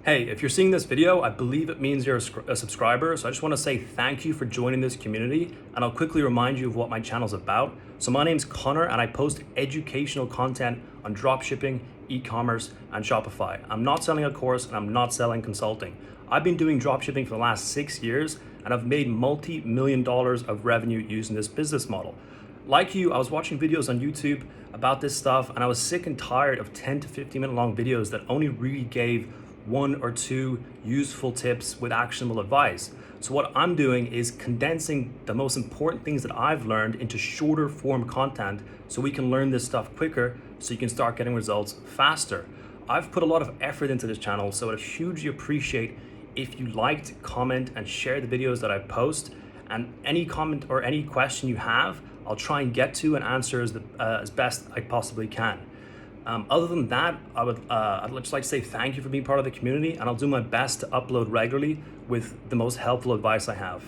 Hey, if you're seeing this video, I believe it means you're a subscriber. So I just want to say thank you for joining this community. And I'll quickly remind you of what my channel's about. So my name's Connor and I post educational content on dropshipping, e-commerce, and Shopify. I'm not selling a course and I'm not selling consulting. I've been doing dropshipping for the last 6 years and I've made multi-million dollars of revenue using this business model. Like you, I was watching videos on YouTube about this stuff and I was sick and tired of 10 to 15 minute long videos that only really gave one or two useful tips with actionable advice. So what I'm doing is condensing the most important things that I've learned into shorter form content so we can learn this stuff quicker so you can start getting results faster. I've put a lot of effort into this channel, so I'd hugely appreciate if you liked, comment, and share the videos that I post. And any comment or any question you have, I'll try and get to and answer as best I possibly can. Other than that, I'd just like to say thank you for being part of the community, and I'll do my best to upload regularly with the most helpful advice I have.